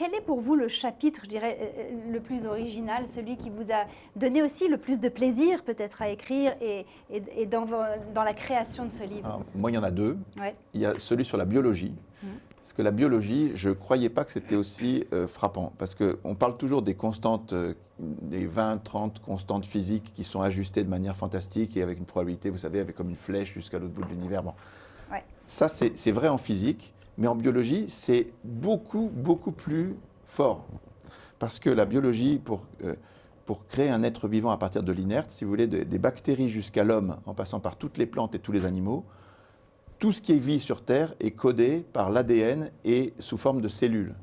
quel est pour vous le chapitre, je dirais, le plus original, celui qui vous a donné aussi le plus de plaisir peut-être à écrire et dans la création de ce livre? Alors, moi, il y en a deux. Ouais. Il y a celui sur la biologie. Parce que la biologie, je ne croyais pas que c'était aussi frappant. Parce qu'on parle toujours des constantes, des 20, 30 constantes physiques qui sont ajustées de manière fantastique et avec une probabilité, vous savez, avec comme une flèche jusqu'à l'autre bout de l'univers. Bon. Ouais. Ça, c'est vrai en physique, mais en biologie, c'est beaucoup, beaucoup plus fort. Parce que la biologie, pour créer un être vivant à partir de l'inerte, si vous voulez, des bactéries jusqu'à l'homme, en passant par toutes les plantes et tous les animaux, tout ce qui est vie sur Terre est codé par l'ADN et sous forme de cellules.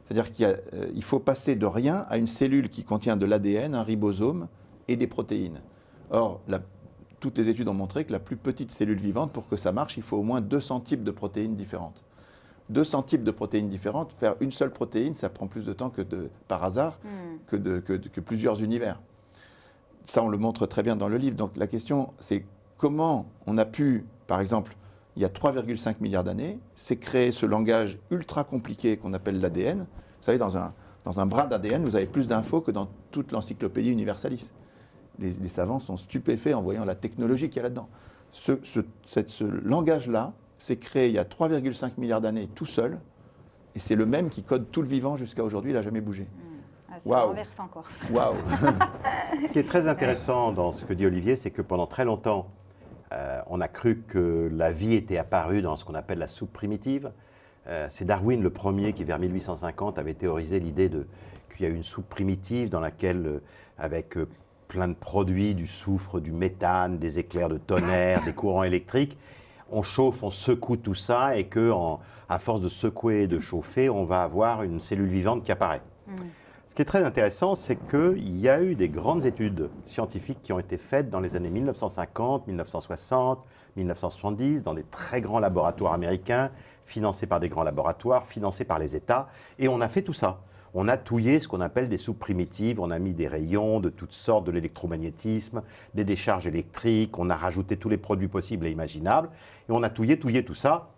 C'est-à-dire qu'il faut passer de rien à une cellule qui contient de l'ADN, un ribosome et des protéines. Or, toutes les études ont montré que la plus petite cellule vivante, pour que ça marche, il faut au moins 200 types de protéines différentes. 200 types de protéines différentes, faire une seule protéine, ça prend plus de temps par hasard que plusieurs univers. Ça, on le montre très bien dans le livre. Donc la question, c'est comment on a pu, par exemple, il y a 3,5 milliards d'années, c'est créer ce langage ultra compliqué qu'on appelle l'ADN. Vous savez, dans un bras d'ADN, vous avez plus d'infos que dans toute l'encyclopédie universalis. Les savants sont stupéfaits en voyant la technologie qu'il y a là-dedans. Ce langage-là s'est créé il y a 3,5 milliards d'années tout seul, et c'est le même qui code tout le vivant jusqu'à aujourd'hui, il n'a jamais bougé. C'est renversant, quoi. Waouh. Ce qui est très intéressant dans ce que dit Olivier, c'est que pendant très longtemps, on a cru que la vie était apparue dans ce qu'on appelle la soupe primitive. C'est Darwin le premier qui, vers 1850, avait théorisé l'idée qu'il y a une soupe primitive dans laquelle, avec plein de produits, du soufre, du méthane, des éclairs de tonnerre, des courants électriques, on chauffe, on secoue tout ça et qu'à force de secouer et de chauffer, on va avoir une cellule vivante qui apparaît. Ce qui est très intéressant, c'est qu'il y a eu des grandes études scientifiques qui ont été faites dans les années 1950, 1960, 1970, dans des très grands laboratoires américains, financés par des grands laboratoires, financés par les États, et on a fait tout ça. On a touillé ce qu'on appelle des soupes primitives, on a mis des rayons de toutes sortes, de l'électromagnétisme, des décharges électriques, on a rajouté tous les produits possibles et imaginables, et on a touillé tout ça,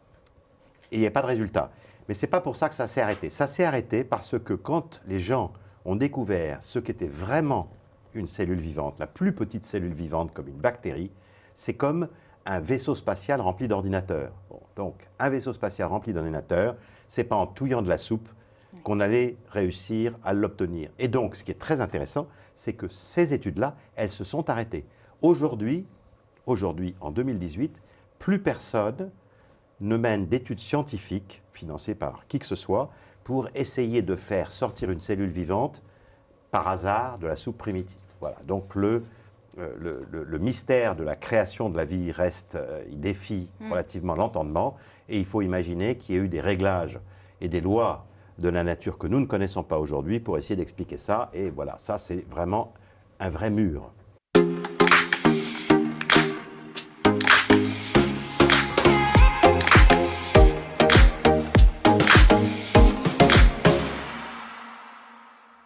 et il n'y a pas de résultat. Mais ce n'est pas pour ça que ça s'est arrêté. Ça s'est arrêté parce que quand les gens ont découvert ce qu'était vraiment une cellule vivante, la plus petite cellule vivante comme une bactérie, c'est comme un vaisseau spatial rempli d'ordinateurs. Bon, donc, un vaisseau spatial rempli d'ordinateurs, ce n'est pas en touillant de la soupe qu'on allait réussir à l'obtenir. Et donc, ce qui est très intéressant, c'est que ces études-là, elles se sont arrêtées. Aujourd'hui, en 2018, plus personne ne mène d'études scientifiques, financées par qui que ce soit, pour essayer de faire sortir une cellule vivante par hasard de la soupe primitive. Voilà. Donc le mystère de la création de la vie reste, il défie relativement l'entendement, et il faut imaginer qu'il y ait eu des réglages et des lois de la nature que nous ne connaissons pas aujourd'hui pour essayer d'expliquer ça, et voilà, ça c'est vraiment un vrai mur.